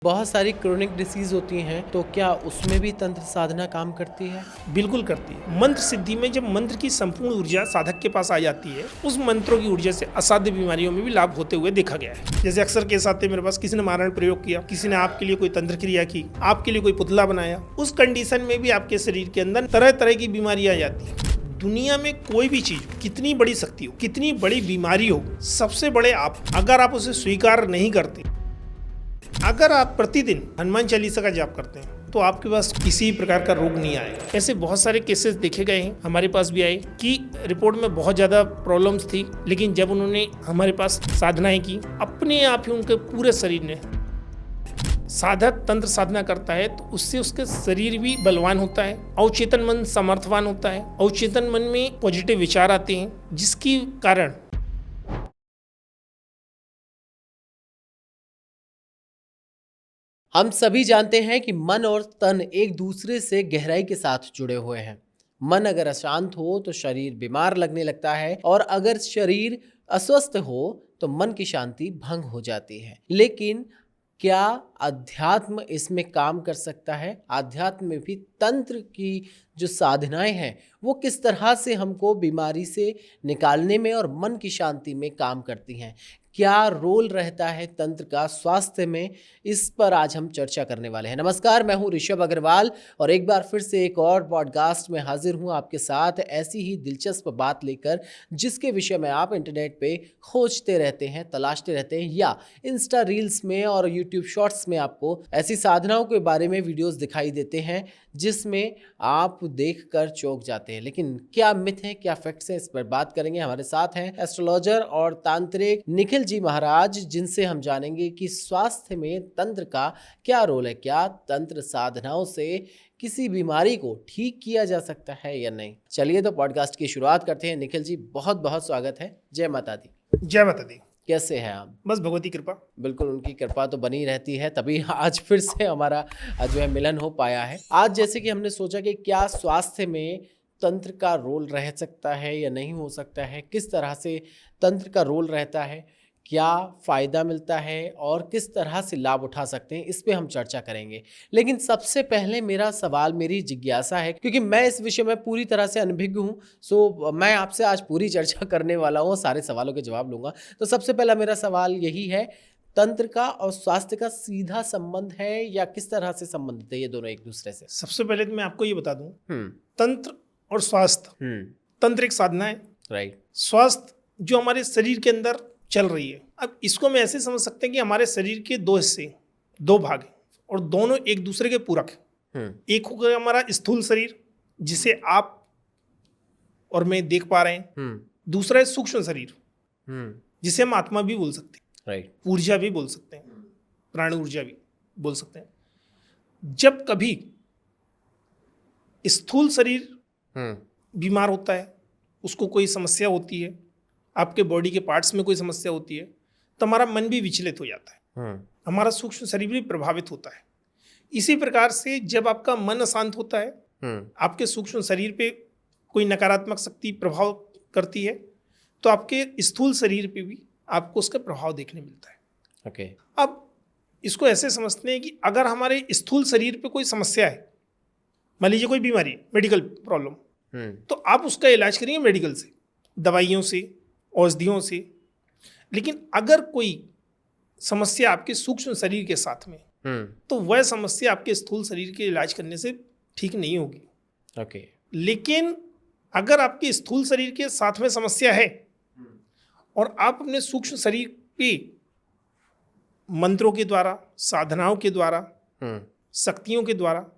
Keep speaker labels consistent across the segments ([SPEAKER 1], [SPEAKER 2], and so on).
[SPEAKER 1] बहुत सारी chronic disease होती हैं, तो क्या उसमें भी तंत्र साधना काम करती है?
[SPEAKER 2] बिल्कुल करती है। मंत्र सिद्धि में जब मंत्र की संपूर्ण ऊर्जा साधक के पास आ जाती है, उस मंत्रों की ऊर्जा से असाध्य बीमारियों में भी लाभ होते हुए देखा गया है। जैसे अक्सर केस आते हैं मेरे पास, किसी ने मारण प्रयोग किया, किसी ने आपके लिए कोई तंत्र क्रिया की, आपके लिए कोई पुतला बनाया, उस कंडीशन में भी आपके शरीर के अंदर तरह तरह की बीमारी आ जाती है। दुनिया में कोई भी चीज कितनी बड़ी शक्ति हो, कितनी बड़ी बीमारी हो, सबसे बड़े आप, अगर आप उसे स्वीकार नहीं करते, अगर आप प्रतिदिन हनुमान चालीसा का जाप करते हैं, तो आपके पास किसी प्रकार का रोग नहीं आएगा। ऐसे बहुत सारे केसेस देखे गए हैं, हमारे पास भी आए कि रिपोर्ट में बहुत ज़्यादा प्रॉब्लम्स थी, लेकिन जब उन्होंने हमारे पास साधनाएं की, अपने आप ही उनके पूरे शरीर ने, साधक तंत्र साधना करता है तो उससे उसके शरीर भी बलवान होता है, अवचेतन मन समर्थवान होता है, अवचेतन मन में पॉजिटिव विचार आते हैं, जिसके कारण
[SPEAKER 1] हम सभी जानते हैं कि मन और तन एक दूसरे से गहराई के साथ जुड़े हुए हैं। मन अगर अशांत हो तो शरीर बीमार लगने लगता है, और अगर शरीर अस्वस्थ हो तो मन की शांति भंग हो जाती है। लेकिन क्या अध्यात्म इसमें काम कर सकता है? अध्यात्म में भी तंत्र की जो साधनाएं हैं वो किस तरह से हमको बीमारी से निकालने में और मन की शांति में काम करती हैं? क्या रोल रहता है तंत्र का स्वास्थ्य में? इस पर आज हम चर्चा करने वाले हैं। नमस्कार, मैं हूं ऋषभ अग्रवाल और एक बार फिर से एक और पॉडकास्ट में हाजिर हूं आपके साथ ऐसी ही दिलचस्प बात लेकर, जिसके विषय में आप इंटरनेट पे खोजते रहते हैं, तलाशते रहते हैं, या इंस्टा रील्स में और यूट्यूब शॉर्ट्स में आपको ऐसी साधनाओं के बारे में वीडियोस दिखाई देते हैं जिसमें आप देखकर चौंक जाते हैं। लेकिन क्या मिथ है, क्या फैक्ट्स है, इस पर बात करेंगे। हमारे साथ हैं एस्ट्रोलॉजर और तांत्रिक निखिल जी महाराज, जिनसे हम जानेंगे कि स्वास्थ्य में तंत्र का क्या रोल है, क्या तंत्र साधनाओं से किसी बीमारी को ठीक किया जा सकता है या नहीं। चलिए तो पॉडकास्ट की शुरुआत करते हैं। निखिल जी, बहुत बहुत स्वागत है। जय माता दी।
[SPEAKER 2] जय माता दी।
[SPEAKER 1] कैसे हैं आप?
[SPEAKER 2] बस भगवती कृपा।
[SPEAKER 1] बिल्कुल, उनकी कृपा तो बनी रहती है, तभी आज फिर से हमारा जो है मिलन हो पाया है। आज जैसे कि हमने सोचा कि क्या स्वास्थ्य में तंत्र का रोल रह सकता है या नहीं हो सकता है, किस तरह से तंत्र का रोल रहता है, क्या फ़ायदा मिलता है और किस तरह से लाभ उठा सकते हैं, इस पे हम चर्चा करेंगे। लेकिन सबसे पहले मेरा सवाल, मेरी जिज्ञासा है, क्योंकि मैं इस विषय में पूरी तरह से अनभिज्ञ हूँ, सो मैं आपसे आज पूरी चर्चा करने वाला हूँ, सारे सवालों के जवाब लूँगा। तो सबसे पहला मेरा सवाल यही है, तंत्र का और स्वास्थ्य का सीधा संबंध है या किस तरह से संबंधित है ये दोनों एक दूसरे से?
[SPEAKER 2] सबसे पहले तो मैं आपको ये बता दूं,
[SPEAKER 1] हम्म।
[SPEAKER 2] तंत्र और स्वास्थ्य, तंत्र एक साधना है,
[SPEAKER 1] राइट।
[SPEAKER 2] स्वास्थ्य जो हमारे शरीर के अंदर चल रही है। अब इसको हम ऐसे समझ सकते हैं कि हमारे शरीर के दो हिस्से, दो भाग हैं, और दोनों एक दूसरे के पूरक हैं। एक हो गया हमारा स्थूल शरीर, जिसे आप और मैं देख पा रहे हैं। दूसरा है सूक्ष्म शरीर, जिसे हम आत्मा भी बोल सकते हैं,
[SPEAKER 1] राइट।
[SPEAKER 2] ऊर्जा भी बोल सकते हैं, प्राण ऊर्जा भी बोल सकते हैं। जब कभी स्थूल शरीर बीमार होता है, उसको कोई समस्या होती है, आपके बॉडी के पार्ट्स में कोई समस्या होती है, तो हमारा मन भी विचलित हो जाता है, हमारा सूक्ष्म शरीर भी प्रभावित होता है। इसी प्रकार से जब आपका मन अशांत होता है, आपके सूक्ष्म शरीर पे कोई नकारात्मक शक्ति प्रभाव करती है, तो आपके स्थूल शरीर पे भी आपको उसका प्रभाव देखने मिलता है।
[SPEAKER 1] ओके।
[SPEAKER 2] अब इसको ऐसे समझते हैं कि अगर हमारे स्थूल शरीर पे कोई समस्या है, मान लीजिए कोई बीमारी, मेडिकल प्रॉब्लम, तो आप उसका इलाज करेंगे मेडिकल से, दवाइयों से, औषधियों से। लेकिन अगर कोई समस्या आपके सूक्ष्म शरीर के साथ में, तो वह समस्या आपके स्थूल शरीर के इलाज करने से ठीक नहीं होगी।
[SPEAKER 1] ओके।
[SPEAKER 2] लेकिन अगर आपके स्थूल शरीर के साथ में समस्या है और आप अपने सूक्ष्म शरीर पे मंत्रों के द्वारा, साधनाओं के द्वारा, शक्तियों के द्वारा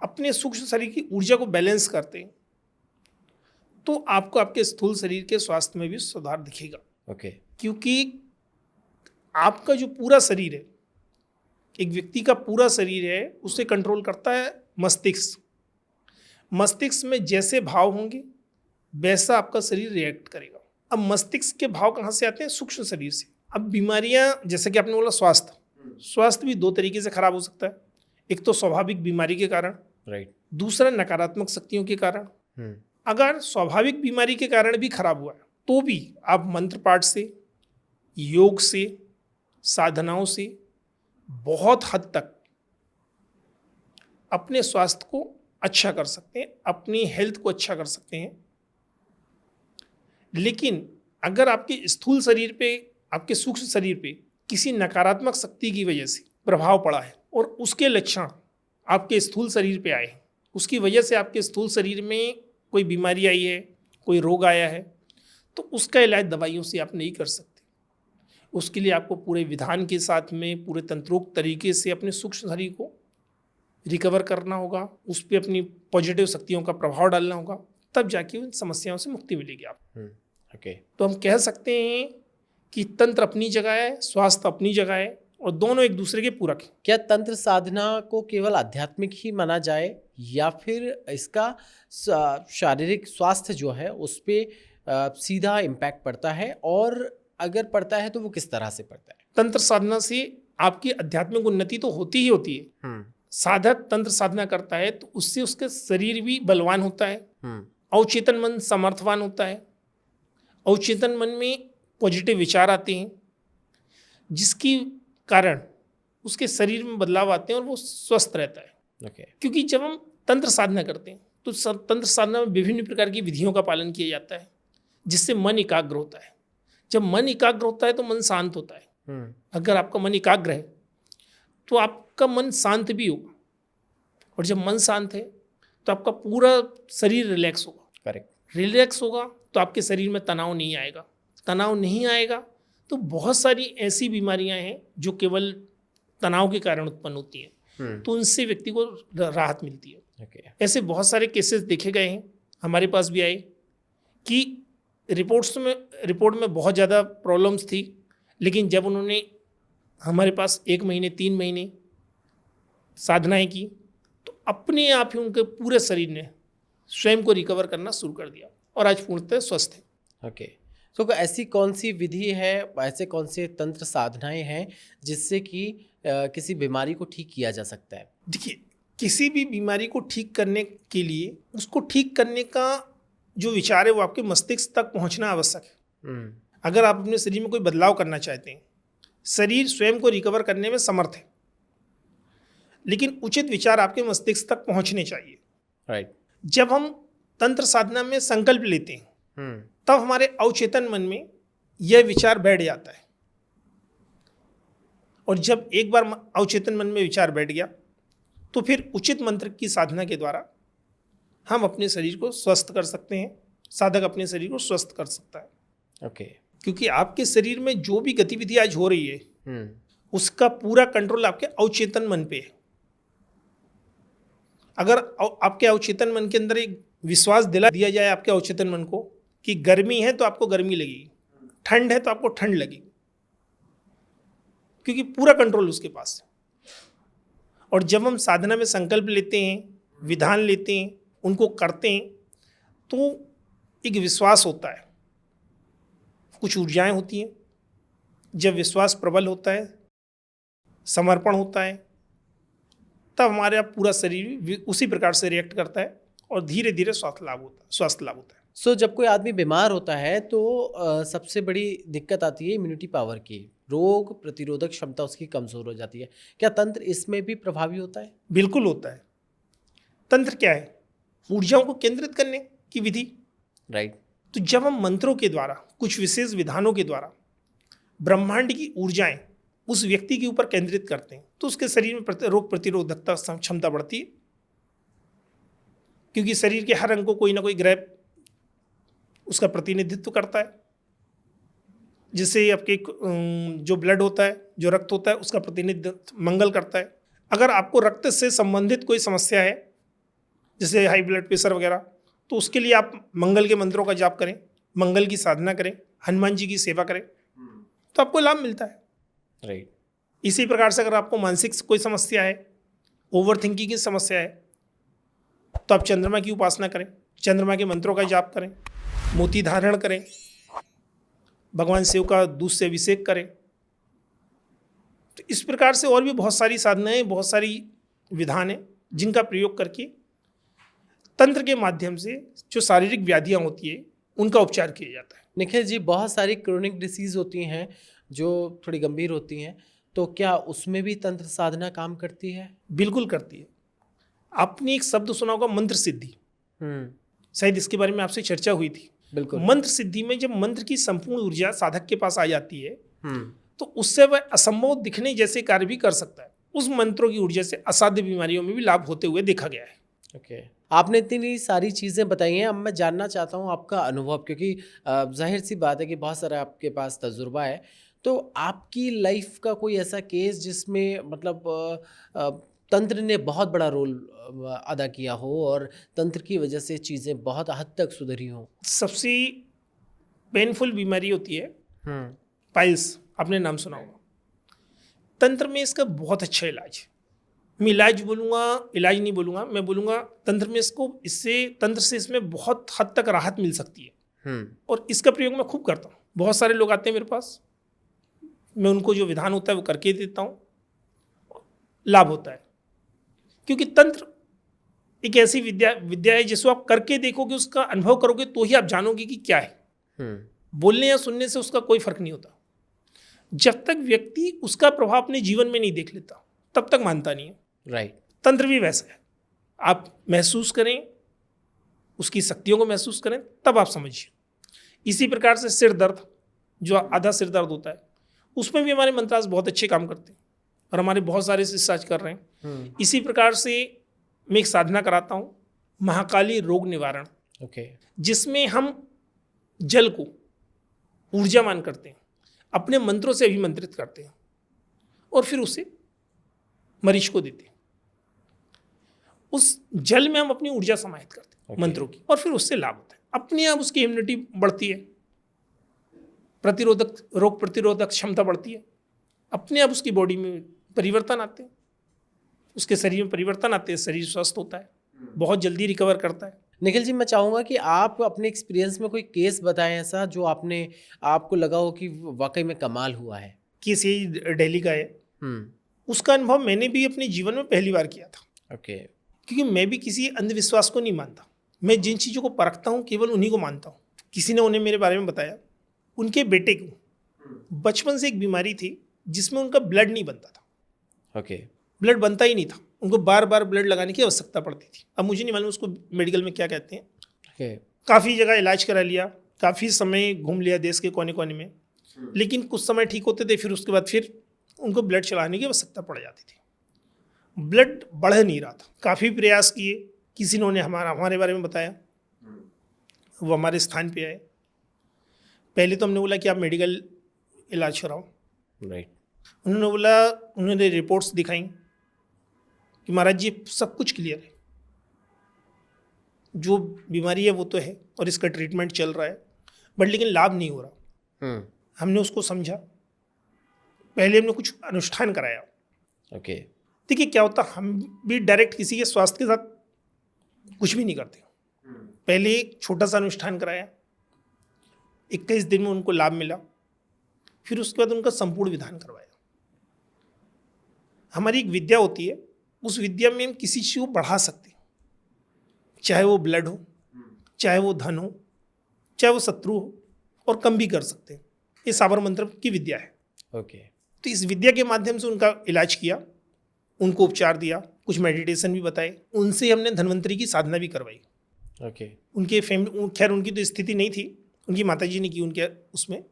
[SPEAKER 2] अपने सूक्ष्म शरीर की ऊर्जा को बैलेंस करते हैं, तो आपको आपके स्थूल शरीर के स्वास्थ्य में भी सुधार दिखेगा।
[SPEAKER 1] ओके।
[SPEAKER 2] क्योंकि आपका जो पूरा शरीर है, एक व्यक्ति का पूरा शरीर है, उसे कंट्रोल करता है मस्तिष्क। मस्तिष्क में जैसे भाव होंगे वैसा आपका शरीर रिएक्ट करेगा। अब मस्तिष्क के भाव कहाँ से आते हैं? सूक्ष्म शरीर से। अब बीमारियां, जैसे कि आपने बोला स्वास्थ्य भी दो तरीके से खराब हो सकता है। एक तो स्वाभाविक बीमारी के कारण,
[SPEAKER 1] राइट।
[SPEAKER 2] दूसरा नकारात्मक शक्तियों के कारण। अगर स्वाभाविक बीमारी के कारण भी खराब हुआ है, तो भी आप मंत्र पाठ से, योग से, साधनाओं से बहुत हद तक अपने स्वास्थ्य को अच्छा कर सकते हैं, अपनी हेल्थ को अच्छा कर सकते हैं। लेकिन अगर आपके स्थूल शरीर पे, आपके सूक्ष्म शरीर पे किसी नकारात्मक शक्ति की वजह से प्रभाव पड़ा है और उसके लक्षण आपके स्थूल शरीर पे आए, उसकी वजह से आपके स्थूल शरीर में कोई बीमारी आई है, कोई रोग आया है, तो उसका इलाज दवाइयों से आप नहीं कर सकते। उसके लिए आपको पूरे विधान के साथ में पूरे तंत्रोक्त तरीके से अपने सूक्ष्म शरीर को रिकवर करना होगा, उस पर अपनी पॉजिटिव शक्तियों का प्रभाव डालना होगा, तब जाके उन समस्याओं से मुक्ति मिलेगी आपको।
[SPEAKER 1] ओके।
[SPEAKER 2] तो हम कह सकते हैं कि तंत्र अपनी जगह है, स्वास्थ्य अपनी जगह है, और दोनों एक दूसरे के पूरक हैं।
[SPEAKER 1] क्या तंत्र साधना को केवल आध्यात्मिक ही माना जाए या फिर इसका शारीरिक स्वास्थ्य जो है उस पर सीधा इम्पैक्ट पड़ता है, और अगर पड़ता है तो वो किस तरह से पड़ता है?
[SPEAKER 2] तंत्र साधना से आपकी आध्यात्मिक उन्नति तो होती ही होती है। साधक तंत्र साधना करता है तो उससे उसके शरीर भी बलवान होता है, अवचेतन मन समर्थवान होता है, अवचेतन मन में पॉजिटिव विचार आते हैं, जिसकी कारण उसके शरीर में बदलाव आते हैं और वो स्वस्थ रहता है। क्योंकि जब हम तंत्र साधना करते हैं तो तंत्र साधना में विभिन्न प्रकार की विधियों का पालन किया जाता है, जिससे मन एकाग्र होता है। जब मन एकाग्र होता है तो मन शांत होता है। अगर आपका मन एकाग्र है तो आपका मन शांत भी होगा, और जब मन शांत है तो आपका पूरा शरीर रिलैक्स होगा।
[SPEAKER 1] करेक्ट।
[SPEAKER 2] रिलैक्स होगा तो आपके शरीर में तनाव नहीं आएगा, तनाव नहीं आएगा तो बहुत सारी ऐसी बीमारियां हैं जो केवल तनाव के कारण उत्पन्न होती हैं, तो उनसे व्यक्ति को राहत मिलती है। ऐसे बहुत सारे केसेस देखे गए हैं, हमारे पास भी आए कि रिपोर्ट में बहुत ज़्यादा प्रॉब्लम्स थी, लेकिन जब उन्होंने हमारे पास 1 महीने 3 महीने साधनाएं की तो अपने आप ही उनके पूरे शरीर ने स्वयं को रिकवर करना शुरू कर दिया और आज पूर्णतः स्वस्थ है।
[SPEAKER 1] ओके। तो ऐसी कौन सी विधि है, ऐसे कौन से तंत्र साधनाएं हैं जिससे कि किसी बीमारी को ठीक किया जा सकता है?
[SPEAKER 2] देखिए, किसी भी बीमारी को ठीक करने के लिए उसको ठीक करने का जो विचार है वो आपके मस्तिष्क तक पहुंचना आवश्यक है। अगर आप अपने शरीर में कोई बदलाव करना चाहते हैं, शरीर स्वयं को रिकवर करने में समर्थ है, लेकिन उचित विचार आपके मस्तिष्क तक पहुंचने चाहिए।
[SPEAKER 1] राइट।
[SPEAKER 2] जब हम तंत्र साधना में संकल्प लेते हैं तब हमारे अवचेतन मन में यह विचार बैठ जाता है, और जब एक बार अवचेतन मन में विचार बैठ गया तो फिर उचित मंत्र की साधना के द्वारा हम अपने शरीर को स्वस्थ कर सकते हैं। साधक अपने शरीर को स्वस्थ कर सकता है।
[SPEAKER 1] ओके।
[SPEAKER 2] क्योंकि आपके शरीर में जो भी गतिविधि आज हो रही है उसका पूरा कंट्रोल आपके अवचेतन मन पे है। अगर आपके अवचेतन मन के अंदर एक विश्वास दिला दिया जाए आपके अवचेतन मन को कि गर्मी है तो आपको गर्मी लगेगी, ठंड है तो आपको ठंड लगेगी, क्योंकि पूरा कंट्रोल उसके पास है। और जब हम साधना में संकल्प लेते हैं, विधान लेते हैं, उनको करते हैं, तो एक विश्वास होता है, कुछ ऊर्जाएं होती हैं। जब विश्वास प्रबल होता है, समर्पण होता है, तब हमारे आप पूरा शरीर उसी प्रकार से रिएक्ट करता है और धीरे धीरे स्वास्थ्य लाभ होता है।
[SPEAKER 1] सो जब कोई आदमी बीमार होता है तो सबसे बड़ी दिक्कत आती है इम्यूनिटी पावर की, रोग प्रतिरोधक क्षमता उसकी कमज़ोर हो जाती है। क्या तंत्र इसमें भी प्रभावी होता है?
[SPEAKER 2] बिल्कुल होता है। तंत्र क्या है? ऊर्जाओं को केंद्रित करने की विधि।
[SPEAKER 1] राइट।
[SPEAKER 2] तो जब हम मंत्रों के द्वारा, कुछ विशेष विधानों के द्वारा ब्रह्मांड की ऊर्जाएं उस व्यक्ति के ऊपर केंद्रित करते हैं तो उसके शरीर में रोग प्रतिरोधकता क्षमता बढ़ती है, क्योंकि शरीर के हर अंग को कोई ना कोई ग्रह उसका प्रतिनिधित्व करता है। जिससे आपके जो ब्लड होता है, जो रक्त होता है, उसका प्रतिनिधित्व मंगल करता है। अगर आपको रक्त से संबंधित कोई समस्या है, जैसे हाई ब्लड प्रेशर वगैरह, तो उसके लिए आप मंगल के मंत्रों का जाप करें, मंगल की साधना करें, हनुमान जी की सेवा करें, तो आपको लाभ मिलता है।
[SPEAKER 1] राइट।
[SPEAKER 2] इसी प्रकार से अगर आपको मानसिक कोई समस्या है, ओवर थिंकिंग की समस्या है, तो आप चंद्रमा की उपासना करें, चंद्रमा के मंत्रों का जाप करें, मोती धारण करें, भगवान शिव का दूध से अभिषेक करें। तो इस प्रकार से और भी बहुत सारी साधनाएं, बहुत सारी विधान हैं जिनका प्रयोग करके तंत्र के माध्यम से जो शारीरिक व्याधियां होती है उनका उपचार किया जाता है।
[SPEAKER 1] निखिल जी, बहुत सारी क्रोनिक डिसीज़ होती हैं जो थोड़ी गंभीर होती हैं, तो क्या उसमें भी तंत्र साधना काम करती है?
[SPEAKER 2] बिल्कुल करती है। आपने एक शब्द सुना होगा, मंत्र सिद्धि।
[SPEAKER 1] हम्म।
[SPEAKER 2] शायद इसके बारे में आपसे चर्चा हुई थी।
[SPEAKER 1] बिल्कुल।
[SPEAKER 2] मंत्र सिद्धि में जब मंत्र की संपूर्ण ऊर्जा साधक के पास आ जाती है
[SPEAKER 1] हम्म।
[SPEAKER 2] तो उससे वह असंभव दिखने जैसे कार्य भी कर सकता है। उस मंत्रों की ऊर्जा से असाध्य बीमारियों में भी लाभ होते हुए देखा गया है।
[SPEAKER 1] ओके। आपने इतनी सारी चीज़ें बताई हैं, अब मैं जानना चाहता हूँ आपका अनुभव, क्योंकि जाहिर सी बात है कि बहुत सारा आपके पास तजुर्बा है। तो आपकी लाइफ का कोई ऐसा केस जिसमें मतलब तंत्र ने बहुत बड़ा रोल अदा किया हो और तंत्र की वजह से चीज़ें बहुत हद तक सुधरी हों?
[SPEAKER 2] सबसे पेनफुल बीमारी होती है
[SPEAKER 1] हम्म।
[SPEAKER 2] पाइल्स, आपने नाम सुना होगा। तंत्र में इसका बहुत अच्छा इलाज है। मैं इलाज बोलूँगा, इलाज नहीं बोलूँगा, मैं बोलूँगा तंत्र में तंत्र से इसमें बहुत हद तक राहत मिल सकती है। और इसका प्रयोग मैं खूब करता हूँ। बहुत सारे लोग आते हैं मेरे पास, मैं उनको जो विधान होता है वो करके देता हूँ, लाभ होता है। क्योंकि तंत्र एक ऐसी विद्या है जिसको आप करके देखोगे, उसका अनुभव करोगे तो ही आप जानोगे कि क्या है। बोलने या सुनने से उसका कोई फर्क नहीं होता। जब तक व्यक्ति उसका प्रभाव अपने जीवन में नहीं देख लेता तब तक मानता नहीं है।
[SPEAKER 1] राइट।
[SPEAKER 2] तंत्र भी वैसा है, आप महसूस करें, उसकी शक्तियों को महसूस करें, तब आप समझिए। इसी प्रकार से सिर दर्द, जो आधा सिर दर्द होता है, उसमें भी हमारे मंत्रास बहुत अच्छे काम करते हैं और हमारे बहुत सारे शिष्य आज कर रहे हैं। इसी प्रकार से मैं एक साधना कराता हूँ, महाकाली रोग निवारण, जिसमें हम जल को ऊर्जावान करते हैं, अपने मंत्रों से अभिमंत्रित करते हैं और फिर उसे मरीज को देते हैं। उस जल में हम अपनी ऊर्जा समाहित करते हैं मंत्रों की, और फिर उससे लाभ होता है। अपने आप उसकी इम्यूनिटी बढ़ती है, रोग प्रतिरोधक क्षमता बढ़ती है, अपने आप उसकी बॉडी में परिवर्तन आते हैं, उसके शरीर में परिवर्तन आते हैं, शरीर स्वस्थ होता है, बहुत जल्दी रिकवर करता है।
[SPEAKER 1] निखिल जी, मैं चाहूँगा कि आप अपने एक्सपीरियंस में कोई केस बताएं ऐसा जो आपको लगा हो कि वाकई में कमाल हुआ है।
[SPEAKER 2] केस यही दिल्ली का है। उसका अनुभव मैंने भी अपने जीवन में पहली बार किया था।
[SPEAKER 1] ओके।
[SPEAKER 2] क्योंकि मैं भी किसी अंधविश्वास को नहीं मानता। मैं जिन चीज़ों को परखता हूँ केवल उन्हीं को मानता हूँ। किसी ने उन्हें मेरे बारे में बताया, उनके बेटे को बचपन से एक बीमारी थी जिसमें उनका ब्लड नहीं बनता था।
[SPEAKER 1] ओके।
[SPEAKER 2] ब्लड बनता ही नहीं था, उनको बार बार ब्लड लगाने की आवश्यकता पड़ती थी। अब मुझे नहीं मालूम उसको मेडिकल में क्या कहते हैं। काफ़ी जगह इलाज करा लिया, काफ़ी समय घूम लिया देश के कोने कोने में, लेकिन कुछ समय ठीक होते थे, फिर उसके बाद फिर उनको ब्लड चढ़ाने की आवश्यकता पड़ जाती थी। ब्लड बढ़ नहीं रहा था, काफ़ी प्रयास किए, किसी ने उन्हें हमारे बारे में बताया, वो हमारे स्थान पे आए। पहले तो हमने बोला कि आप मेडिकल इलाज कराओ।
[SPEAKER 1] राइट।
[SPEAKER 2] उन्होंने बोला, उन्होंने रिपोर्ट्स दिखाई कि महाराज जी सब कुछ क्लियर है, जो बीमारी है वो तो है और इसका ट्रीटमेंट चल रहा है, बट लेकिन लाभ नहीं हो रहा। हमने उसको समझा, पहले हमने कुछ अनुष्ठान कराया।
[SPEAKER 1] ओके।
[SPEAKER 2] देखिए क्या होता, हम भी डायरेक्ट किसी के स्वास्थ्य के साथ कुछ भी नहीं करते। पहले एक छोटा सा अनुष्ठान कराया, 21 दिन में उनको लाभ मिला, फिर उसके बाद उनका संपूर्ण विधान करवाया। हमारी एक विद्या होती है, उस विद्या में हम किसी चीज़ को बढ़ा सकते हैं, चाहे वो ब्लड हो, चाहे वो धन हो, चाहे वो शत्रु हो, और कम भी कर सकते हैं। ये साबर मंत्र की विद्या है।
[SPEAKER 1] ओके।
[SPEAKER 2] तो इस विद्या के माध्यम से उनका इलाज किया, उनको उपचार दिया, कुछ मेडिटेशन भी बताए, उनसे हमने धन्वंतरी की साधना भी करवाई।
[SPEAKER 1] ओके।
[SPEAKER 2] उनके फैमिली, खैर उनकी तो स्थिति नहीं थी, उनकी माताजी ने की उनके उसमें,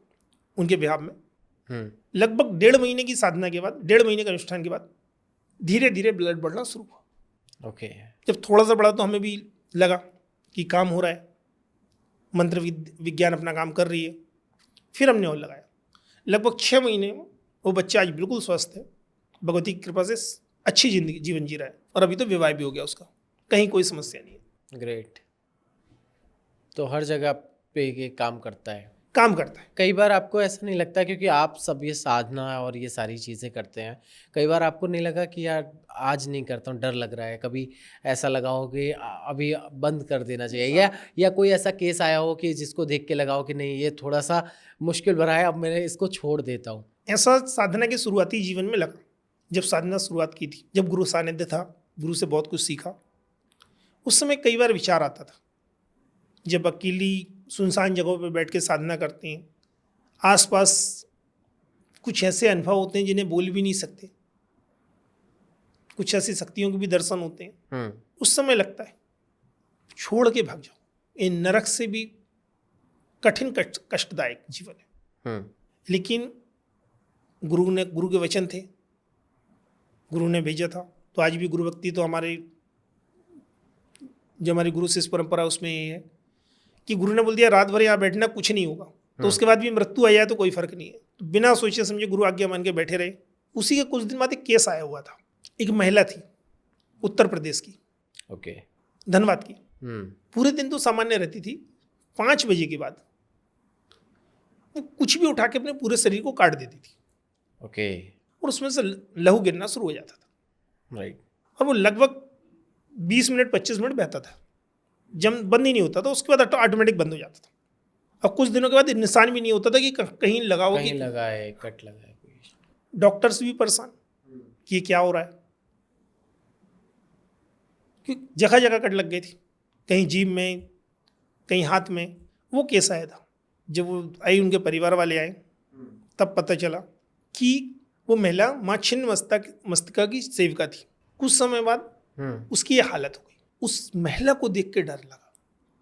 [SPEAKER 2] उनके बिहाव में। लगभग 1.5 महीने की साधना के बाद, 1.5 महीने के अनुष्ठान के बाद धीरे धीरे ब्लड बढ़ना शुरू हुआ।
[SPEAKER 1] ओके।
[SPEAKER 2] जब थोड़ा सा बढ़ा तो हमें भी लगा कि काम हो रहा है, मंत्र विज्ञान अपना काम कर रही है। फिर हमने और लगाया। लगभग 6 महीने में वो बच्चा आज बिल्कुल स्वस्थ है, भगवती की कृपा से अच्छी जीवन जी रहा है, और अभी तो विवाह भी हो गया उसका, कहीं कोई समस्या नहीं है।
[SPEAKER 1] ग्रेट। तो हर जगह पे ये काम करता है।
[SPEAKER 2] कई
[SPEAKER 1] बार आपको ऐसा नहीं लगता, क्योंकि आप सब ये साधना और ये सारी चीज़ें करते हैं, कई बार आपको नहीं लगा कि यार आज नहीं करता हूँ, डर लग रहा है? कभी ऐसा लगा हो कि अभी बंद कर देना चाहिए, या कोई ऐसा केस आया हो कि जिसको देख के लगा हो कि नहीं ये थोड़ा सा मुश्किल भरा है, अब मैं इसको छोड़ देता हूँ?
[SPEAKER 2] ऐसा साधना के शुरुआती जीवन में लगा, जब साधना शुरुआत की थी, जब गुरु सानिध्य था, गुरु से बहुत कुछ सीखा। उस समय कई बार विचार आता था, जब अकेली सुनसान जगहों पर बैठ के साधना करते हैं, आसपास कुछ ऐसे अनुभव होते हैं जिन्हें बोल भी नहीं सकते, कुछ ऐसी शक्तियों के भी दर्शन होते हैं। उस समय लगता है छोड़ के भाग जाओ, ये नरक से भी कठिन कष्टदायक जीवन है। लेकिन गुरु के वचन थे, गुरु ने भेजा था। तो आज भी गुरु भक्ति तो हमारे जो हमारी गुरु शिष्य परंपरा उसमें ये है कि गुरु ने बोल दिया रात भर यहाँ बैठना, कुछ नहीं होगा, तो उसके बाद भी मृत्यु आ जाए तो कोई फर्क नहीं है। तो बिना सोचे समझे गुरु आज्ञा मान के बैठे रहे। उसी के कुछ दिन बाद एक केस आया हुआ था। एक महिला थी उत्तर प्रदेश की, धनबाद की। पूरे दिन तो सामान्य रहती थी, 5 बजे के बाद वो कुछ भी उठा के अपने पूरे शरीर को काट देती थी। और उसमें से लहू गिरना शुरू हो जाता था। और वो लगभग 20 मिनट 25 मिनट बहता था, जब बंद ही नहीं होता था। उसके बाद ऑटोमेटिक बंद हो जाता था। और कुछ दिनों के बाद निशान भी नहीं होता था कि कहीं लगा हो,
[SPEAKER 1] कहीं लगा है, कट लगा है।
[SPEAKER 2] डॉक्टर्स भी परेशान कि ये क्या हो रहा है, क्योंकि जगह जगह कट लग गई थी, कहीं जीभ में, कहीं हाथ में। वो केस आया था। जब वो आई, उनके परिवार वाले आए, तब पता चला कि वो महिला माँ छिन्न मस्तिका की सेविका थी। कुछ समय बाद उसकी ये हालत हो गई। उस महिला को देख के डर लगा,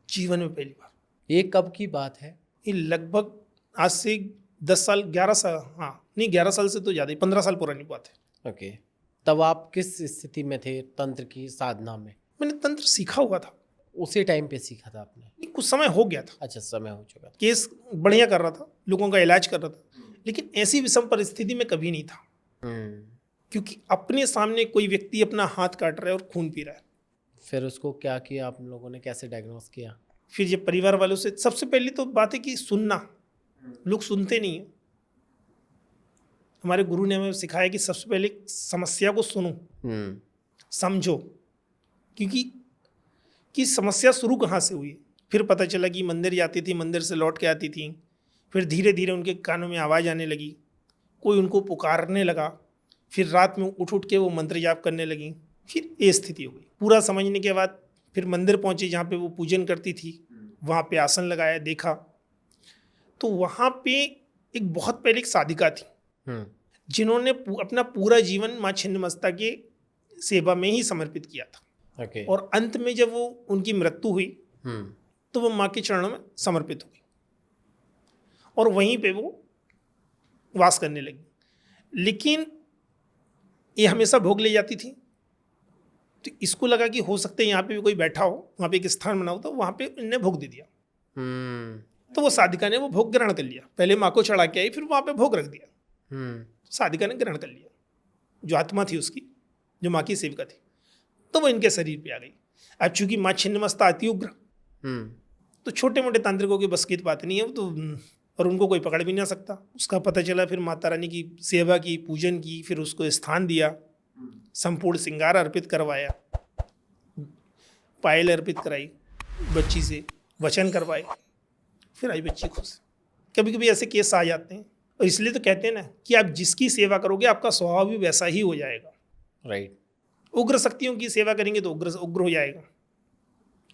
[SPEAKER 2] जीवन में पहली बार।
[SPEAKER 1] ये कब की बात है?
[SPEAKER 2] ये लगभग आज से 10 साल 11 साल, हाँ नहीं 11 साल से तो ज़्यादा, 15 साल पुरानी बात है।
[SPEAKER 1] तब आप किस स्थिति में थे तंत्र की साधना में?
[SPEAKER 2] मैंने तंत्र सीखा हुआ था।
[SPEAKER 1] उसी टाइम पे सीखा था आपने?
[SPEAKER 2] कुछ समय हो गया था।
[SPEAKER 1] अच्छा, समय हो चुका था।
[SPEAKER 2] केस बढ़िया कर रहा था, लोगों का इलाज कर रहा था, लेकिन ऐसी विषम परिस्थिति में कभी नहीं था। क्योंकि अपने सामने कोई व्यक्ति अपना हाथ काट रहा है और खून पी रहा है।
[SPEAKER 1] फिर उसको क्या किया आप लोगों ने, कैसे डायग्नोस किया?
[SPEAKER 2] फिर ये परिवार वालों से, सबसे पहले तो बात है कि सुनना, लोग सुनते नहीं है। हमारे गुरु ने हमें सिखाया कि सबसे पहले समस्या को सुनो, समझो, क्योंकि कि समस्या शुरू कहाँ से हुई। फिर पता चला कि मंदिर जाती थी, मंदिर से लौट के आती थी, फिर धीरे धीरे उनके कानों में आवाज़ आने लगी, कोई उनको पुकारने लगा, फिर रात में उठ उठ के वो मंत्र जाप करने लगी। फिर ये स्थिति हो गई। पूरा समझने के बाद फिर मंदिर पहुंची जहाँ पे वो पूजन करती थी, वहाँ पे आसन लगाया, देखा तो वहाँ पे एक बहुत पहले एक साधिका थी जिन्होंने अपना पूरा जीवन माँ छिन्नमस्ता के सेवा में ही समर्पित किया था। और अंत में जब वो उनकी मृत्यु हुई तो वो माँ के चरणों में समर्पित हो गई और वहीं पे वो वास करने लगी। लेकिन ये हमेशा भोग ले जाती थी, तो इसको लगा कि हो सकता है यहाँ पे भी कोई बैठा हो, वहाँ पे एक स्थान बना हो, तो वहाँ पे इन्हें भोग दे दिया। तो वो साधिका ने वो भोग ग्रहण कर लिया। पहले माँ को चढ़ा के आई, फिर वहाँ पे भोग रख दिया। साधिका ने ग्रहण कर लिया, जो आत्मा थी उसकी, जो माँ की सेविका थी, तो वो इनके शरीर पे आ गई। अब चूंकि माँ छिन्नमस्ता अति उग्र, तो छोटे मोटे तांत्रिकों की बस की बात नहीं है वो तो, और उनको कोई पकड़ भी नहीं सकता। उसका पता चला, फिर माता रानी की सेवा की, पूजन की, फिर उसको स्थान दिया, संपूर्ण श्रृंगार अर्पित करवाया, पायल अर्पित कराई, बच्ची से वचन करवाए, फिर आई बच्ची खुश। कभी कभी ऐसे केस आ जाते हैं, और इसलिए तो कहते हैं ना कि आप जिसकी सेवा करोगे आपका स्वभाव भी वैसा ही हो जाएगा।
[SPEAKER 1] राइट।
[SPEAKER 2] उग्र शक्तियों की सेवा करेंगे तो उग्र हो जाएगा,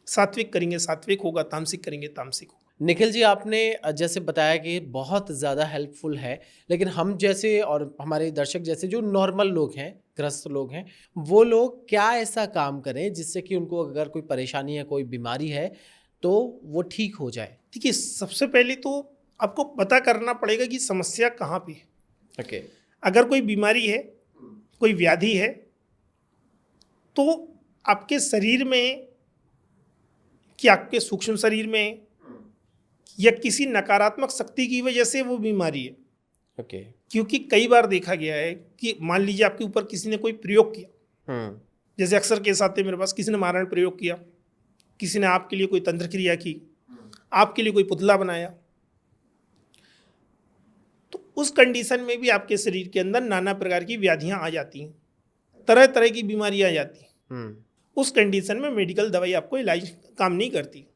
[SPEAKER 2] सात्विक करेंगे सात्विक होगा, तामसिक करेंगे तामसिक होगा।
[SPEAKER 1] निखिल जी, आपने जैसे बताया कि बहुत ज़्यादा हेल्पफुल है, लेकिन हम जैसे और हमारे दर्शक जैसे जो नॉर्मल लोग हैं, ग्रस्त लोग हैं, वो लोग क्या ऐसा काम करें जिससे कि उनको अगर कोई परेशानी है, कोई बीमारी है, तो वो ठीक हो जाए?
[SPEAKER 2] देखिए, सबसे पहले तो आपको पता करना पड़ेगा कि समस्या कहाँ पे है। अगर कोई बीमारी है, कोई व्याधि है, तो आपके शरीर में, कि आपके सूक्ष्म शरीर में, या किसी नकारात्मक शक्ति की वजह से वो बीमारी है। क्योंकि कई बार देखा गया है कि मान लीजिए आपके ऊपर किसी ने कोई प्रयोग किया, जैसे अक्सर केस आते हैं मेरे पास, किसी ने मारण प्रयोग किया, किसी ने आपके लिए कोई तंत्र क्रिया की, आपके लिए कोई पुतला बनाया, तो उस कंडीशन में भी आपके शरीर के अंदर नाना प्रकार की व्याधियां आ जाती हैं, तरह तरह की बीमारियां आ जाती हैं। उस कंडीशन में मेडिकल दवाई आपको इलाज काम नहीं करती।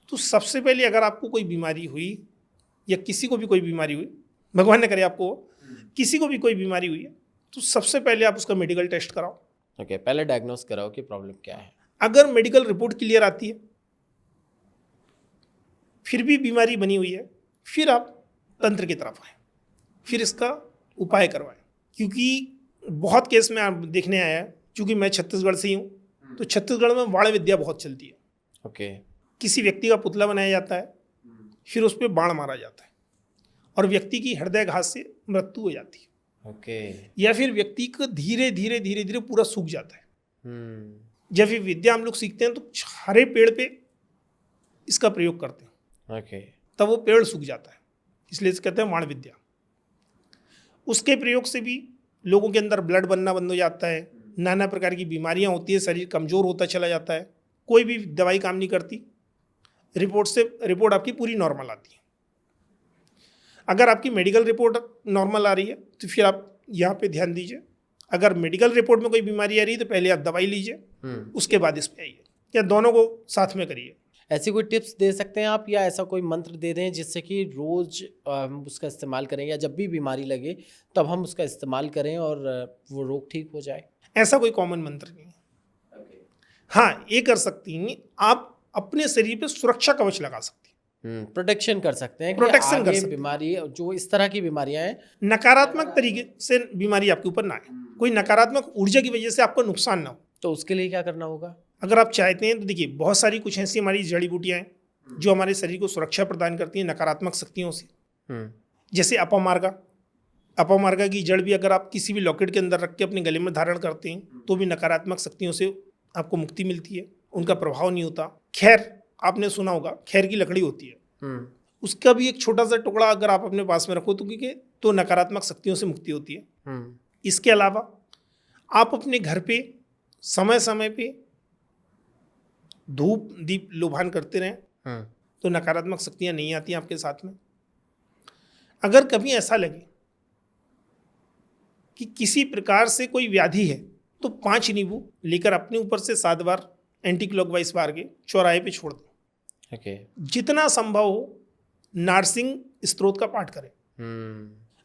[SPEAKER 2] तो सबसे पहले अगर आपको कोई बीमारी हुई, या किसी को भी कोई बीमारी हुई, भगवान ने करे आपको किसी को भी कोई बीमारी हुई है, तो सबसे पहले आप उसका मेडिकल टेस्ट कराओ।
[SPEAKER 1] पहले डायग्नोस कराओ कि प्रॉब्लम क्या है।
[SPEAKER 2] अगर मेडिकल रिपोर्ट क्लियर आती है, फिर भी बीमारी बनी हुई है, फिर आप तंत्र की तरफ आए, फिर इसका उपाय करवाएं। क्योंकि बहुत केस में आप देखने आया है, चूँकि मैं छत्तीसगढ़ से ही हूँ, तो छत्तीसगढ़ में वाण विद्या बहुत चलती है।
[SPEAKER 1] ओके।
[SPEAKER 2] किसी व्यक्ति का पुतला बनाया जाता है, फिर उस पर बाण मारा जाता है और व्यक्ति की हृदयघात से मृत्यु हो जाती है।
[SPEAKER 1] ओके।
[SPEAKER 2] या फिर व्यक्ति को धीरे धीरे धीरे धीरे पूरा सूख जाता है। जब ये विद्या हम लोग सीखते हैं तो हरे पेड़ पे इसका प्रयोग करते हैं।
[SPEAKER 1] ओके।
[SPEAKER 2] तब वो पेड़ सूख जाता है, इसलिए इसे कहते हैं वाण विद्या। उसके प्रयोग से भी लोगों के अंदर ब्लड बनना बंद हो जाता है, नाना प्रकार की बीमारियां होती है, शरीर कमजोर होता चला जाता है, कोई भी दवाई काम नहीं करती, रिपोर्ट आपकी पूरी नॉर्मल आती है। अगर आपकी मेडिकल रिपोर्ट नॉर्मल आ रही है तो फिर आप यहाँ पे ध्यान दीजिए। अगर मेडिकल रिपोर्ट में कोई बीमारी आ रही है तो पहले आप दवाई लीजिए, उसके बाद इस पे आइए, या दोनों को साथ में करिए।
[SPEAKER 1] ऐसी कोई टिप्स दे सकते हैं आप, या ऐसा कोई मंत्र दे दें जिससे कि रोज हम उसका इस्तेमाल करें, या जब भी बीमारी लगे तब हम उसका इस्तेमाल करें और वो रोग ठीक हो जाए?
[SPEAKER 2] ऐसा कोई कॉमन मंत्र नहीं है। हाँ, ये कर सकती हैं, आप अपने शरीर पे सुरक्षा कवच लगा सकती हैं,
[SPEAKER 1] प्रोटेक्शन कर सकते हैं,
[SPEAKER 2] प्रोटेक्शन
[SPEAKER 1] कि
[SPEAKER 2] कर
[SPEAKER 1] आगे
[SPEAKER 2] सकते हैं।
[SPEAKER 1] बीमारी जो इस तरह की बीमारियां हैं,
[SPEAKER 2] नकारात्मक तरीके से बीमारी आपके ऊपर ना आए, कोई नकारात्मक ऊर्जा की वजह से आपको नुकसान ना हो।
[SPEAKER 1] तो उसके लिए क्या करना होगा?
[SPEAKER 2] अगर आप चाहते हैं तो देखिए, बहुत सारी कुछ ऐसी हमारी जड़ी बूटियाँ हैं जो हमारे शरीर को सुरक्षा प्रदान करती हैं नकारात्मक शक्तियों से। जैसे अपमार्गा की जड़ भी अगर आप किसी भी लॉकेट के अंदर रख के अपने गले में धारण करते हैं तो भी नकारात्मक शक्तियों से आपको मुक्ति मिलती है, उनका प्रभाव नहीं होता। खैर, आपने सुना होगा, खैर की लकड़ी होती है, उसका भी एक छोटा सा टुकड़ा अगर आप अपने पास में रखो तो नकारात्मक शक्तियों से मुक्ति होती है। इसके अलावा आप अपने घर पे समय समय पे धूप दीप लोभान करते रहें तो नकारात्मक शक्तियां नहीं आती आपके साथ में। अगर कभी ऐसा लगे कि किसी प्रकार से कोई व्याधि है तो 5 नींबू लेकर अपने ऊपर से 7 बार एंटी क्लॉकवाइज मार के चौराहे पे छोड़ दें।
[SPEAKER 1] ओके।
[SPEAKER 2] जितना संभव हो नारसिंह स्तोत्र का पाठ करें।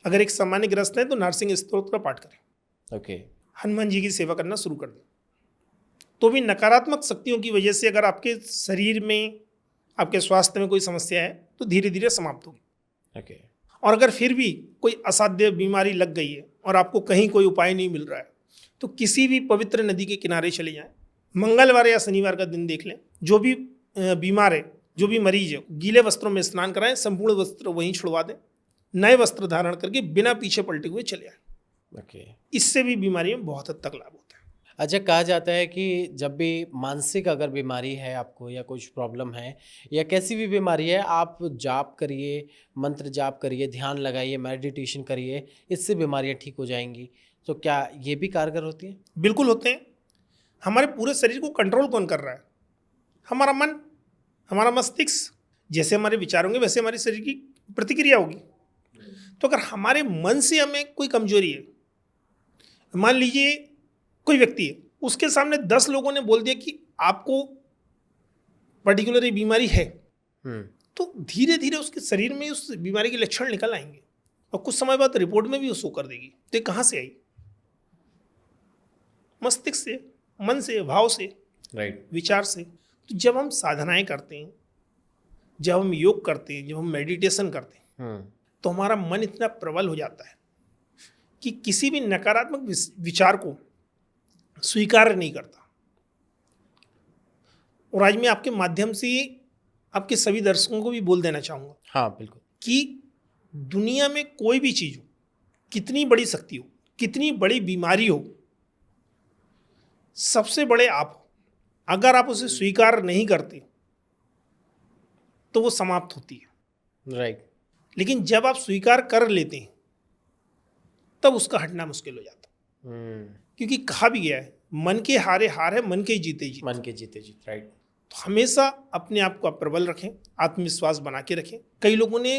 [SPEAKER 2] अगर एक सामान्य ग्रस्त है तो नारसिंह स्तोत्र का पाठ करें।
[SPEAKER 1] ओके।
[SPEAKER 2] हनुमान जी की सेवा करना शुरू कर दें, तो भी नकारात्मक शक्तियों की वजह से अगर आपके शरीर में, आपके स्वास्थ्य में कोई समस्या है तो धीरे धीरे समाप्त होगी।
[SPEAKER 1] ओके।
[SPEAKER 2] और अगर फिर भी कोई असाध्य बीमारी लग गई है और आपको कहीं कोई उपाय नहीं मिल रहा है तो किसी भी पवित्र नदी के किनारे चले जाएं, मंगलवार या शनिवार का दिन देख लें, जो भी बीमार है, जो भी मरीज है, गीले वस्त्रों में स्नान कराएं, संपूर्ण वस्त्र वहीं छुड़वा दें, नए वस्त्र धारण करके बिना पीछे पलटे हुए चले आए।
[SPEAKER 1] ओके।
[SPEAKER 2] इससे भी बीमारी में बहुत हद तक लाभ होता है।
[SPEAKER 1] अच्छा, कहा जाता है कि जब भी मानसिक अगर बीमारी है आपको, या कुछ प्रॉब्लम है, या कैसी भी बीमारी है, आप जाप करिए, मंत्र जाप करिए, ध्यान लगाइए, मेडिटेशन करिए, इससे बीमारियां ठीक हो जाएंगी। तो क्या ये भी कारगर होती है?
[SPEAKER 2] बिल्कुल होते हैं। हमारे पूरे शरीर को कंट्रोल कौन कर रहा है? हमारा मन, हमारा मस्तिष्क। जैसे हमारे विचार होंगे वैसे हमारे शरीर की प्रतिक्रिया होगी। तो अगर हमारे मन से हमें कोई कमजोरी है, मान लीजिए कोई व्यक्ति है, उसके सामने 10 लोगों ने बोल दिया कि आपको पर्टिकुलर ये बीमारी है, तो धीरे धीरे उसके शरीर में उस बीमारी के लक्षण निकल आएंगे और कुछ समय बाद रिपोर्ट में भी वो शो कर देगी। तो ये कहाँ से आई? मस्तिष्क से, मन से, भाव से,
[SPEAKER 1] राइट,
[SPEAKER 2] विचार से। तो जब हम साधनाएं करते हैं, जब हम योग करते हैं, जब हम मेडिटेशन करते हैं, तो हमारा मन इतना प्रबल हो जाता है कि किसी भी नकारात्मक विचार को स्वीकार नहीं करता। और आज मैं आपके माध्यम से आपके सभी दर्शकों को भी बोल देना चाहूँगा,
[SPEAKER 1] हाँ बिल्कुल,
[SPEAKER 2] कि दुनिया में कोई भी चीज़ हो, कितनी बड़ी शक्ति हो, कितनी बड़ी बीमारी हो, सबसे बड़े आप हो, अगर आप उसे स्वीकार नहीं करते तो वो समाप्त होती है।
[SPEAKER 1] राइट।
[SPEAKER 2] लेकिन जब आप स्वीकार कर लेते हैं तब उसका हटना मुश्किल हो जाता है। क्योंकि कहा भी गया है, मन के हारे हार है, मन के जीते जीत।
[SPEAKER 1] मन के जीते जीत, राइट।
[SPEAKER 2] तो हमेशा अपने आप को प्रबल रखें, आत्मविश्वास बना के रखें। कई लोगों ने,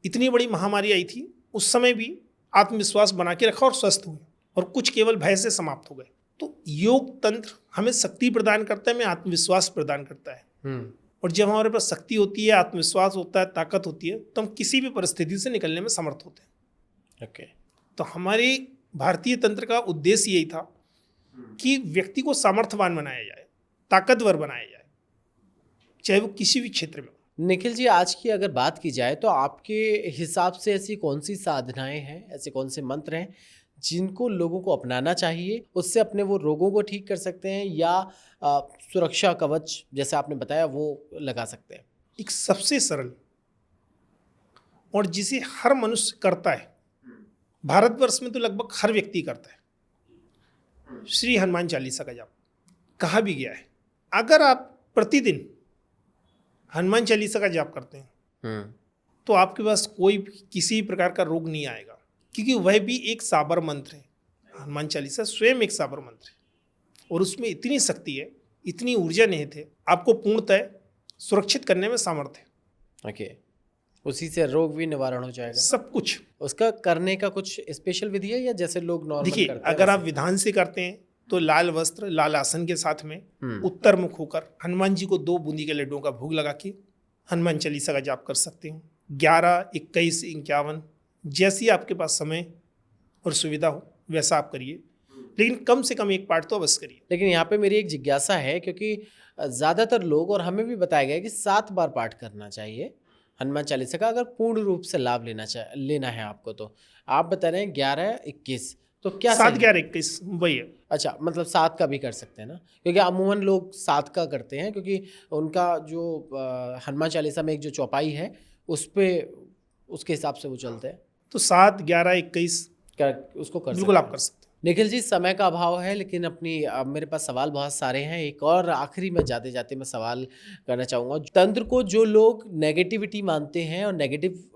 [SPEAKER 2] इतनी बड़ी महामारी आई थी उस समय भी आत्मविश्वास बना के रखा और स्वस्थ हुए, और कुछ केवल भय से समाप्त हो गए। तो योग तंत्र हमें शक्ति प्रदान करता है, हमें आत्मविश्वास प्रदान करता है। और जब हमारे पास शक्ति होती है, आत्मविश्वास होता है, ताकत होती है, तो हम किसी भी परिस्थिति से निकलने में समर्थ होते हैं।
[SPEAKER 1] ओके।
[SPEAKER 2] तो हमारी भारतीय तंत्र का उद्देश्य यही था कि व्यक्ति को सामर्थ्यवान बनाया जाए, ताकतवर बनाया जाए, चाहे वो किसी भी क्षेत्र में।
[SPEAKER 1] निखिल जी, आज की अगर बात की जाए तो आपके हिसाब से ऐसी कौन सी साधनाएं हैं, ऐसे कौन से मंत्र हैं जिनको लोगों को अपनाना चाहिए, उससे अपने वो रोगों को ठीक कर सकते हैं या सुरक्षा कवच जैसे आपने बताया वो लगा सकते हैं?
[SPEAKER 2] एक सबसे सरल और जिसे हर मनुष्य करता है, भारतवर्ष में तो लगभग हर व्यक्ति करता है, श्री हनुमान चालीसा का जाप। कहा भी गया है, अगर आप प्रतिदिन हनुमान चालीसा का जाप करते हैं तो आपके पास कोई भी किसी प्रकार का रोग नहीं आएगा, क्योंकि वह भी एक साबर मंत्र है। हनुमान चालीसा स्वयं एक साबर मंत्र है और उसमें इतनी शक्ति है, इतनी ऊर्जा निहित है, आपको पूर्णतः सुरक्षित करने में सामर्थ्य है।
[SPEAKER 1] ओके, उसी से रोग भी निवारण हो जाएगा,
[SPEAKER 2] सब कुछ।
[SPEAKER 1] उसका करने का कुछ स्पेशल विधि है या जैसे लोग नॉर्मल
[SPEAKER 2] देखिए,
[SPEAKER 1] करते हैं
[SPEAKER 2] अगर आप
[SPEAKER 1] वैसे?
[SPEAKER 2] विधान से करते हैं तो लाल वस्त्र, लाल आसन के साथ में उत्तर मुख होकर हनुमान जी को 2 बूंदी के लड्डुओं का भोग लगा के हनुमान चालीसा का जाप कर सकते हो। 11, 21, 51 जैसी आपके पास समय और सुविधा हो वैसा आप करिए, लेकिन कम से कम एक पाठ तो अवश्य करिए।
[SPEAKER 1] लेकिन यहाँ पे मेरी एक जिज्ञासा है, क्योंकि ज़्यादातर लोग और हमें भी बताया गया है कि 7 बार पाठ करना चाहिए हनुमान चालीसा का अगर पूर्ण रूप से लाभ लेना है आपको। तो आप बता रहे हैं 11, 21, तो क्या
[SPEAKER 2] 7,
[SPEAKER 1] सही?
[SPEAKER 2] 11, 21 वही है।
[SPEAKER 1] अच्छा, मतलब 7 का भी कर सकते हैं ना, क्योंकि अमूमन लोग 7 का करते हैं, क्योंकि उनका जो हनुमान चालीसा में एक जो चौपाई है उस पे उसके हिसाब से वो चलते हैं।
[SPEAKER 2] तो 7, 11, 21
[SPEAKER 1] उसको कर
[SPEAKER 2] बिल्कुल
[SPEAKER 1] सकते
[SPEAKER 2] आप
[SPEAKER 1] हैं।
[SPEAKER 2] कर सकते हैं।
[SPEAKER 1] निखिल जी, समय का अभाव है, लेकिन अपनी अब मेरे पास सवाल बहुत सारे हैं। एक और आखिरी में जाते जाते मैं सवाल करना चाहूँगा, तंत्र को जो लोग नेगेटिविटी मानते हैं और नेगेटिव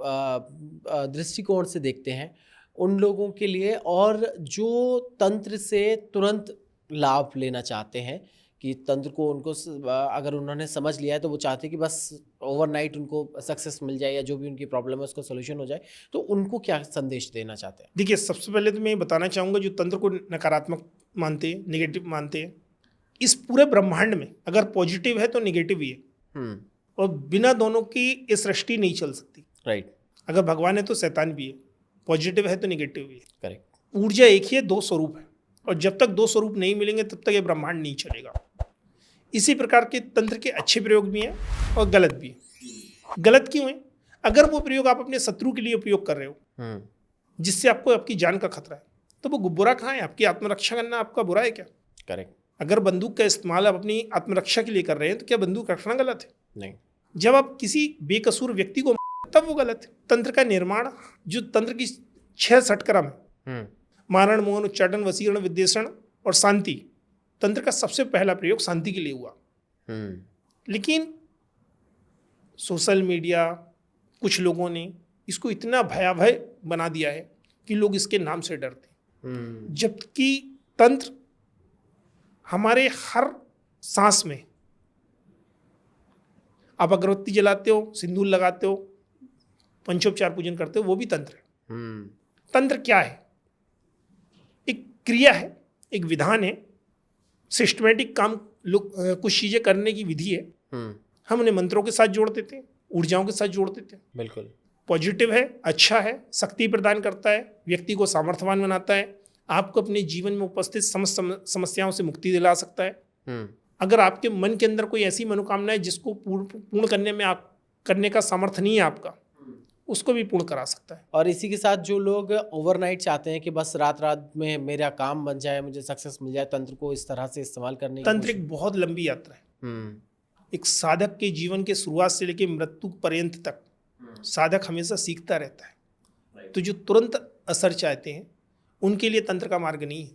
[SPEAKER 1] दृष्टिकोण से देखते हैं उन लोगों के लिए, और जो तंत्र से तुरंत लाभ लेना चाहते हैं कि तंत्र को उनको अगर उन्होंने समझ लिया है तो वो चाहते हैं कि बस ओवरनाइट उनको सक्सेस मिल जाए या जो भी उनकी प्रॉब्लम है उसका सोल्यूशन हो जाए, तो उनको क्या संदेश देना चाहते हैं?
[SPEAKER 2] देखिए, सबसे पहले तो मैं ये बताना चाहूँगा, जो तंत्र को नकारात्मक मानते हैं, नेगेटिव मानते हैं, इस पूरे ब्रह्मांड में अगर पॉजिटिव है तो नेगेटिव ही है, और बिना दोनों की ये सृष्टि नहीं चल सकती।
[SPEAKER 1] राइट,
[SPEAKER 2] अगर भगवान है तो शैतान भी है, पॉजिटिव है तो नेगेटिव भी है।
[SPEAKER 1] करेक्ट।
[SPEAKER 2] ऊर्जा एक ही है, 2 स्वरूप है, और जब तक 2 स्वरूप नहीं मिलेंगे तब तक ये ब्रह्मांड नहीं चलेगा। इसी प्रकार के तंत्र के अच्छे प्रयोग भी हैं और गलत भी हैं। गलत क्यों है? अगर वो प्रयोग आप अपने शत्रु के लिए उपयोग कर रहे हो जिससे आपको आपकी जान का खतरा है, तो वो बुरा कहाँ है? आपकी आत्मरक्षा करना आपका बुरा है क्या?
[SPEAKER 1] करेक्ट।
[SPEAKER 2] अगर बंदूक का इस्तेमाल आप अपनी आत्मरक्षा के लिए कर रहे हैं तो क्या बंदूक रखना गलत है?
[SPEAKER 1] नहीं।
[SPEAKER 2] जब आप किसी बेकसूर व्यक्ति को तब वो गलत है। तंत्र का निर्माण, जो तंत्र की 6 षटक्रम है, मारण, मोहन, उच्चाटन, वशीकरण, विद्वेषण और शांति, तंत्र का सबसे पहला प्रयोग शांति के लिए हुआ। लेकिन सोशल मीडिया, कुछ लोगों ने इसको इतना भयावह बना दिया है कि लोग इसके नाम से डरते हैं, जबकि तंत्र हमारे हर सांस में, आप अगरबत्ती जलाते हो, सिंदूर लगाते हो, पंचोपचार पूजन करते हो, वो भी तंत्र है। तंत्र क्या है? एक क्रिया है, एक विधान है, सिस्टमेटिक काम, कुछ चीजें करने की विधि है। हम उन्हें मंत्रों के साथ जोड़ देते हैं, ऊर्जाओं के साथ जोड़ देते हैं।
[SPEAKER 1] बिल्कुल।
[SPEAKER 2] पॉजिटिव है, अच्छा है, शक्ति प्रदान करता है, व्यक्ति को सामर्थ्यवान बनाता है, आपको अपने जीवन में उपस्थित समस्त समस्याओं से मुक्ति दिला सकता है। अगर आपके मन के अंदर कोई ऐसी मनोकामना है जिसको पूर्ण करने का सामर्थ्य नहीं है आपका, उसको भी पूर्ण करा सकता है।
[SPEAKER 1] और इसी के साथ जो लोग ओवरनाइट चाहते हैं कि बस रात रात में मेरा काम बन जाए, मुझे सक्सेस मिल जाए, तंत्र को इस तरह से इस्तेमाल करने की
[SPEAKER 2] तंत्र एक बहुत लंबी यात्रा है। एक साधक के जीवन के शुरुआत से लेकर मृत्यु पर्यंत तक साधक हमेशा सीखता रहता है। तो जो तुरंत असर चाहते हैं उनके लिए तंत्र का मार्ग नहीं है,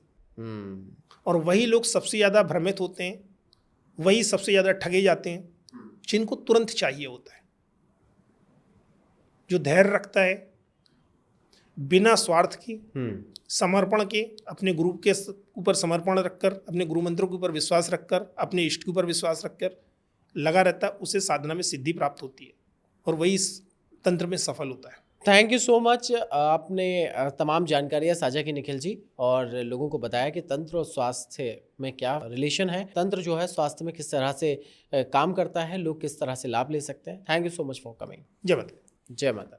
[SPEAKER 2] और वही लोग सबसे ज़्यादा भ्रमित होते हैं, वही सबसे ज़्यादा ठगे जाते हैं जिनको तुरंत चाहिए होता है। जो धैर्य रखता है, बिना स्वार्थ के, समर्पण के, अपने गुरु के ऊपर समर्पण रखकर, अपने गुरु मंत्रों के ऊपर विश्वास रखकर, अपने इष्ट के ऊपर विश्वास रखकर लगा रहता है, उसे साधना में सिद्धि प्राप्त होती है और वही इस तंत्र में सफल होता है।
[SPEAKER 1] Thank you so much. आपने तमाम जानकारियाँ साझा की निखिल जी, और लोगों को बताया कि तंत्र और स्वास्थ्य में क्या रिलेशन है, तंत्र जो है स्वास्थ्य में किस तरह से काम करता है, लोग किस तरह से लाभ ले सकते हैं। Thank you so much for coming.
[SPEAKER 2] जय माता।
[SPEAKER 1] जय माता।